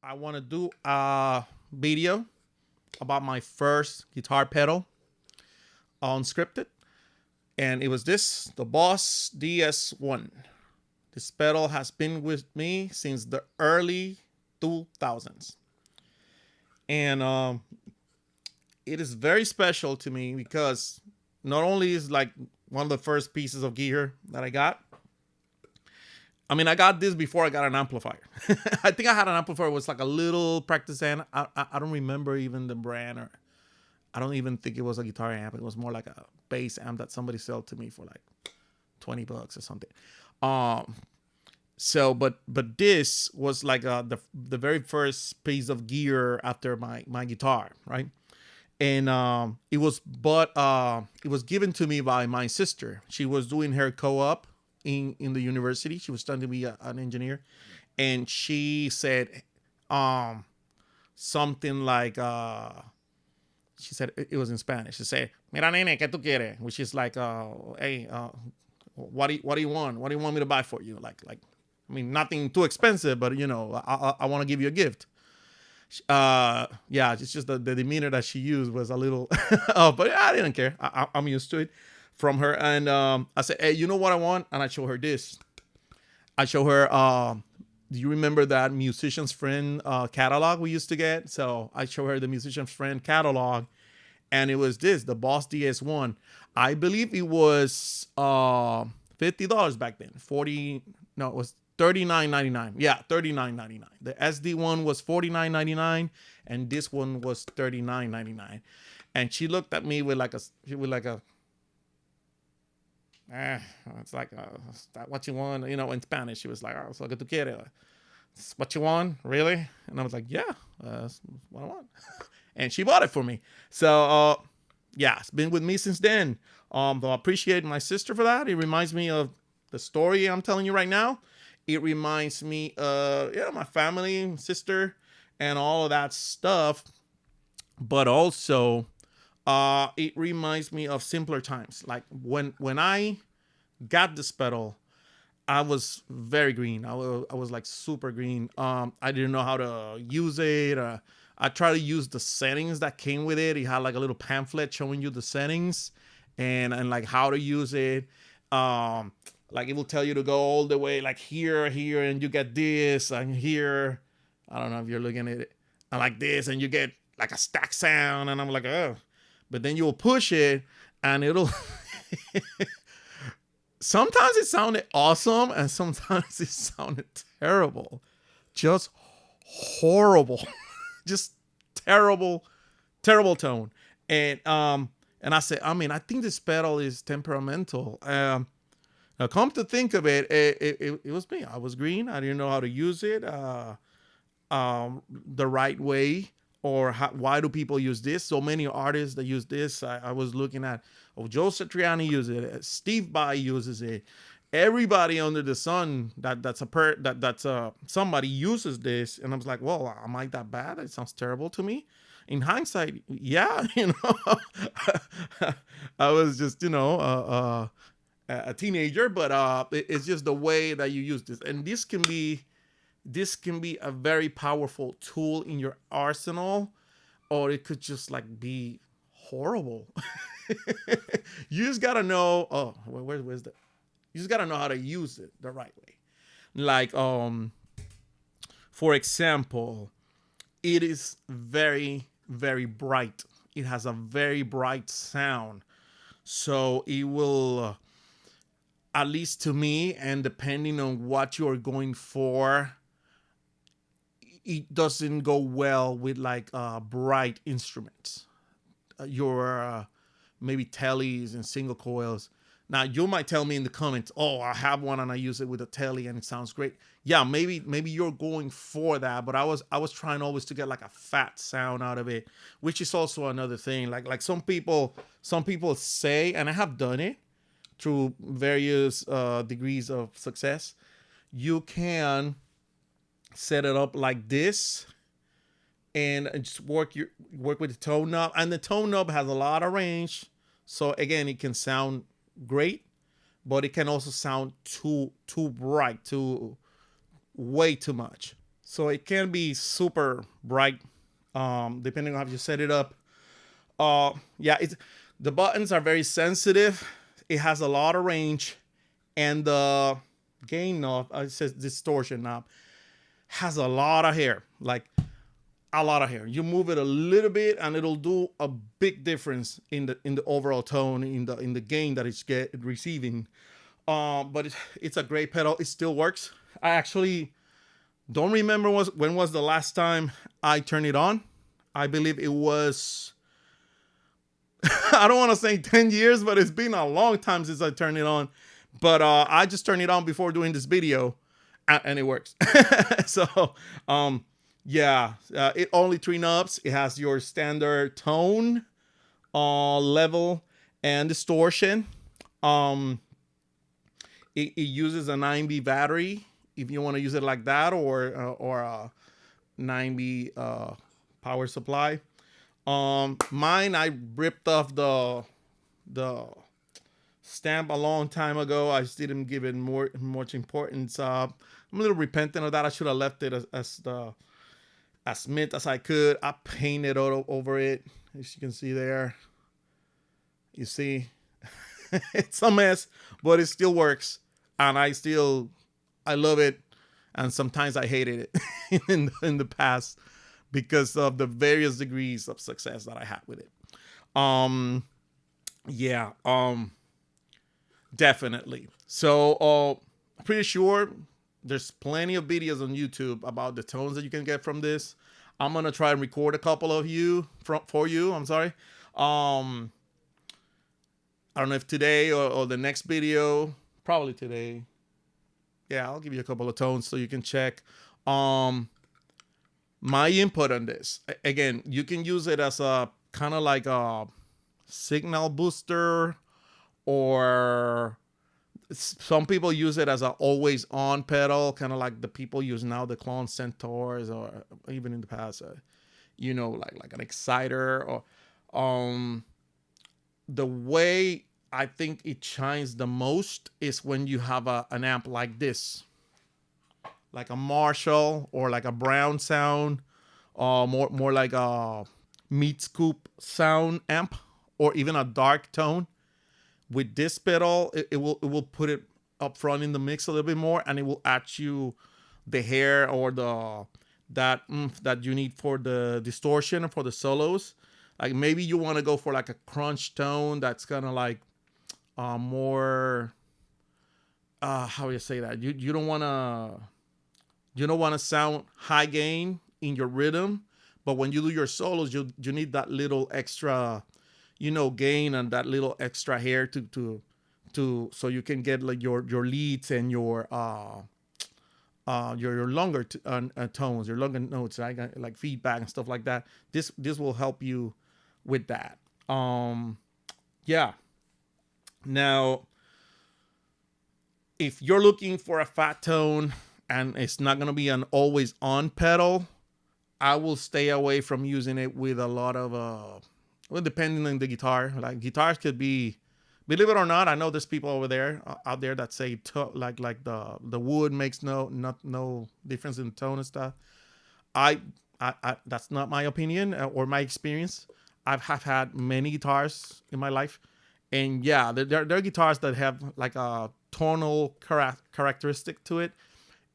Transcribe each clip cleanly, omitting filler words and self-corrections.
I want to do a video about my first guitar pedal unscripted, and it was the Boss DS-1. This pedal has been with me since the early 2000s, and it is very special to me because not only is like one of the first pieces of gear that I got. I mean, I got this before I got an amplifier. I think I had an amplifier. It was like a little practice amp. I don't remember even the brand, or I don't even think it was a guitar amp. It was more like a bass amp that somebody sold to me for like $20 or something. Um, but this was like the very first piece of gear after my guitar, right? And it was given to me by my sister. She was doing her co-op in the university. She was studying to be an engineer, and she said something like she said it was in Spanish. She said, "Mira, nene, ¿qué tú quieres?" Which is like, "Hey, what do you want? What do you want me to buy for you?" Like, I mean, nothing too expensive, but I want to give you a gift. Yeah, it's just the demeanor that she used was a little, but I didn't care. I'm used to it from her. And I said, "Hey, you know what I want?" And I show her this. I show her. Do you remember that Musician's Friend catalog we used to get? So I show her the Musician's Friend catalog, and it was the Boss DS-1. I believe it was $50 back then. 40. No, it was 39.99. Yeah, 39.99. The SD one was 49.99, and this one was 39.99. And she looked at me with like a it's like what you want, in Spanish. She was like, "Oh, so que tú quieres? It's what you want, really?" And I was like, "Yeah, that's what I want." And she bought it for me. So yeah, it's been with me since then. So I appreciate my sister for that. It reminds me of the story I'm telling you right now. It reminds me of my family, sister, and all of that stuff. But also, it reminds me of simpler times. Like when I got this pedal, I was very green. I was like super green. I didn't know how to use it. I tried to use the settings that came with it. It had like a little pamphlet showing you the settings and like how to use it. Like it will tell you to go all the way like here, and you get this, and here. I don't know if you're looking at it. And like this, and you get like a stack sound. And I'm like, oh. But then you'll push it, and it'll. Sometimes it sounded awesome, and sometimes it sounded terrible. Just horrible. Just terrible, terrible tone. And I said, I mean, I think this pedal is temperamental. Now, come to think of it, it was me. I was green. I didn't know how to use it the right way, or why do people use this? So many artists that use this. I was looking at, Joe Satriani uses it. Steve Vai uses it. Everybody under the sun that's somebody uses this, and I was like, well, am I that bad? It sounds terrible to me. In hindsight, yeah, I was just a teenager, but it's just the way that you use this, and this can be a very powerful tool in your arsenal, or it could just like be horrible. You just gotta know. Oh, where's the? You just gotta know how to use it the right way. Like for example, it is very very bright. It has a very bright sound, so it will. At least to me, and depending on what you're going for, it doesn't go well with like bright instruments. Your maybe tellies and single coils. Now you might tell me in the comments, "Oh, I have one and I use it with a telly and it sounds great." Yeah, maybe you're going for that, but I was trying always to get like a fat sound out of it, which is also another thing. Like some people say, and I have done it through various degrees of success. You can set it up like this and just work with the tone knob, and the tone knob has a lot of range, so again it can sound great, but it can also sound too bright, too way too much. So it can be super bright, depending on how you set it up. Yeah, it's the buttons are very sensitive. It has a lot of range, and the gain knob, it says distortion knob, has a lot of hair, like a lot of hair. You move it a little bit, and it'll do a big difference in the overall tone, in the gain that it's receiving. But it's a great pedal. It still works. I actually don't remember when was the last time I turned it on. I believe it was I don't want to say 10 years, but it's been a long time since I turned it on. But I just turned it on before doing this video, and it works. So, yeah, it only three knobs. It has your standard tone, level, and distortion. Um, it uses a 9V battery if you want to use it like that, or a 9V power supply. Mine, I ripped off the stamp a long time ago. I just didn't give it much importance. I'm a little repentant of that. I should have left it as mint as I could. I painted all over it, as you can see there. You see, it's a mess, but it still works, and I love it. And sometimes I hated it in the past because of the various degrees of success that I had with it. Um, yeah, definitely. So, I'm pretty sure there's plenty of videos on YouTube about the tones that you can get from this. I'm gonna try and record a couple of you for you. I'm sorry. Um, I don't know if today or the next video. Probably today. Yeah, I'll give you a couple of tones so you can check. Um, my input on this. Again, you can use it as a kind of like a signal booster, or some people use it as a always on pedal, kind of like the people use now the clone centaurs, or even in the past, like an exciter. Or the way I think it shines the most is when you have an amp like this, like a Marshall or like a Brown sound, more like a meat scoop sound amp, or even a dark tone. With this pedal, it will put it up front in the mix a little bit more, and it will add you the hair or that that you need for the distortion, for the solos. Like maybe you want to go for like a crunch tone that's kind of like more how do you say that? You don't want to sound high gain in your rhythm, but when you do your solos, you need that little extra, gain, and that little extra hair to so you can get like your leads and your longer tones, your longer notes, right? Like feedback and stuff like that. This will help you with that. Yeah. Now, if you're looking for a fat tone and it's not gonna be an always on pedal, I will stay away from using it with a lot of well, depending on the guitar. Like guitars could be, believe it or not, I know there's people over there out there that say like the wood makes no difference in tone and stuff. I that's not my opinion or my experience. Have had many guitars in my life, and yeah, there are guitars that have like a tonal characteristic to it,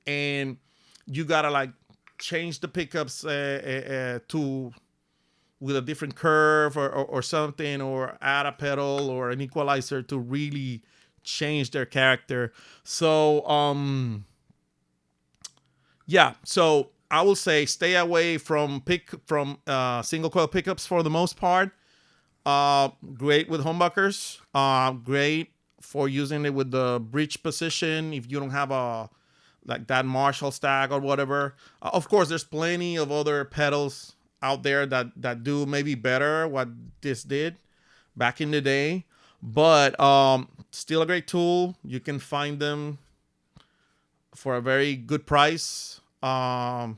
and you gotta like change the pickups to with a different curve, or something, or add a pedal or an equalizer to really change their character. So yeah, so I will say stay away from single coil pickups for the most part. Great with humbuckers. Great for using it with the bridge position if you don't have a like that Marshall stack or whatever. Of course, there's plenty of other pedals out there that do maybe better what this did back in the day, but still a great tool. You can find them for a very good price. Hell,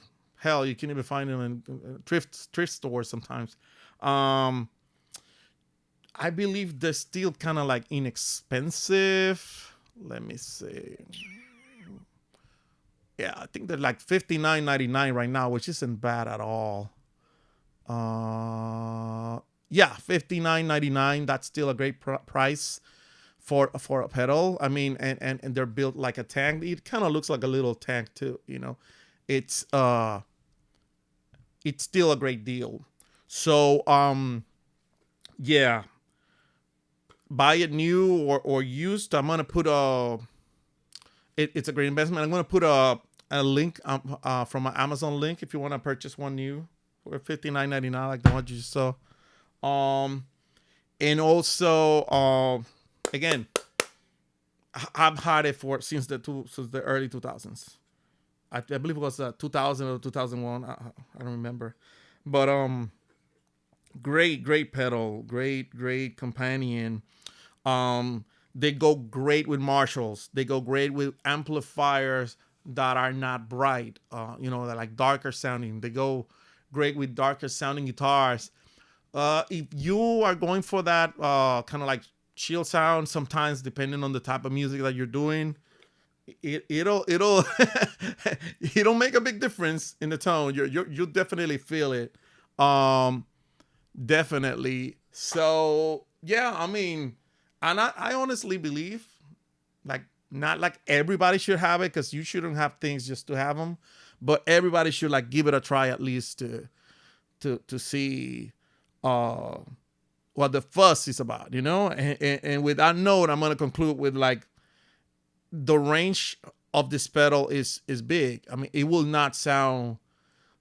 you can even find them in thrift stores sometimes. Um, I believe they're still kind of like inexpensive. Let me see. Yeah, I think they're like 59.99 right now, which isn't bad at all. Yeah, 59.99. That's still a great price for a pedal. I mean, and they're built like a tank. It kind of looks like a little tank too. It's it's still a great deal. So yeah, buy it new or used. I'm gonna put it's a great investment. I'm gonna put a link from an Amazon link if you want to purchase one new for 59.99 like the one you just saw. Um, and also again, I've had it for since the early 2000s. I believe it was 2000 or 2001. I don't remember, but great pedal, great companion. They go great with Marshalls. They go great with amplifiers that are not bright. They're like darker sounding. They go great with darker sounding guitars. If you are going for that kind of like chill sound, sometimes depending on the type of music that you're doing, it'll it'll make a big difference in the tone. You'll definitely feel it. Um, Definitely. So yeah, I mean, and I honestly believe like not like everybody should have it because you shouldn't have things just to have them, but everybody should like give it a try at least to see uh what the fuss is about, and with that note, I'm gonna conclude with like the range of this pedal is big. I mean, it will not sound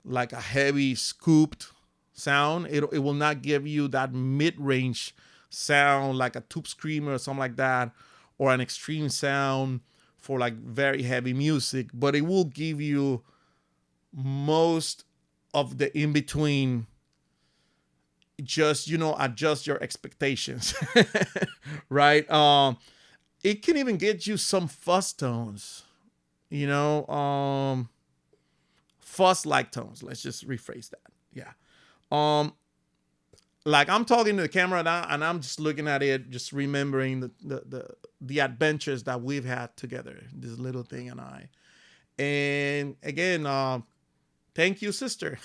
like a heavy scooped sound. It will not give you that mid-range sound like a tube screamer or something like that, or an extreme sound for like very heavy music, but it will give you most of the in between. Just adjust your expectations. Right. It can even get you some fuzz tones, you know fuzz like tones. Let's just rephrase that. Yeah. um like I'm talking to the camera now and I'm just looking at it, just remembering the adventures that we've had together, this little thing and I. And again, thank you, sister,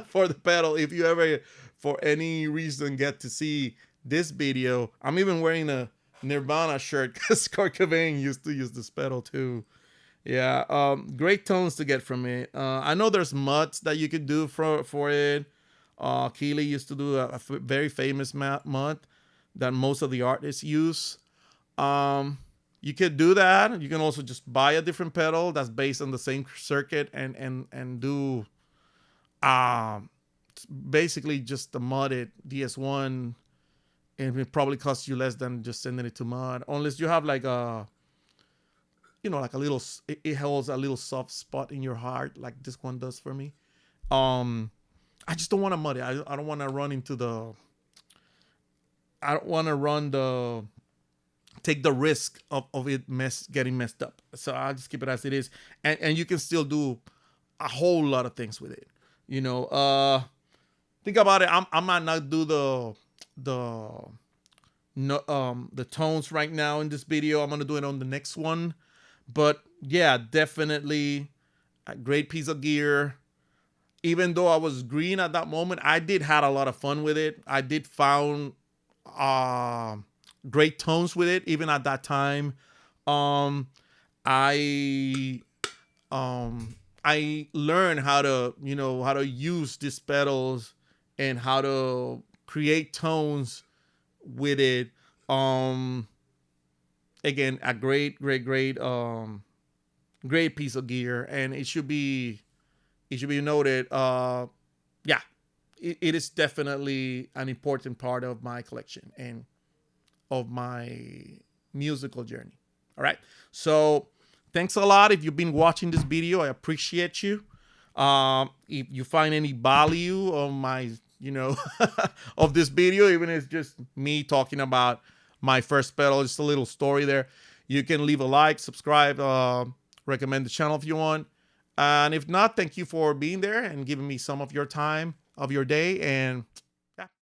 for the pedal. If you ever for any reason get to see this video, I'm even wearing a Nirvana shirt because Kurt Cobain used to use this pedal too. Yeah, great tones to get from it. I know there's muds that you could do for it. Keeley used to do a very famous mud that most of the artists use. You could do that. You can also just buy a different pedal that's based on the same circuit and do um basically just the mudded DS-1, and it probably costs you less than just sending it to mud, unless you have like a like a little, it holds a little soft spot in your heart like this one does for me. I just don't want to muddy. I don't want to run into the I don't want to run the take the risk of it getting messed up. So I'll just keep it as it is, and you can still do a whole lot of things with it. Think about it. I might not do the no the tones right now in this video. I'm gonna do it on the next one. But yeah, definitely a great piece of gear. Even though I was green at that moment, I did had a lot of fun with it. I did found uh, great tones with it, even at that time. Um, I I learned how to how to use these pedals and how to create tones with it. Um, Again, a great piece of gear, and it should be noted. Yeah, it is definitely an important part of my collection and of my musical journey. All right. So thanks a lot if you've been watching this video. I appreciate you. If you find any value of my, of this video, even if it's just me talking about my first pedal, just a little story there, you can leave a like, subscribe, recommend the channel if you want. And if not, thank you for being there and giving me some of your time of your day. And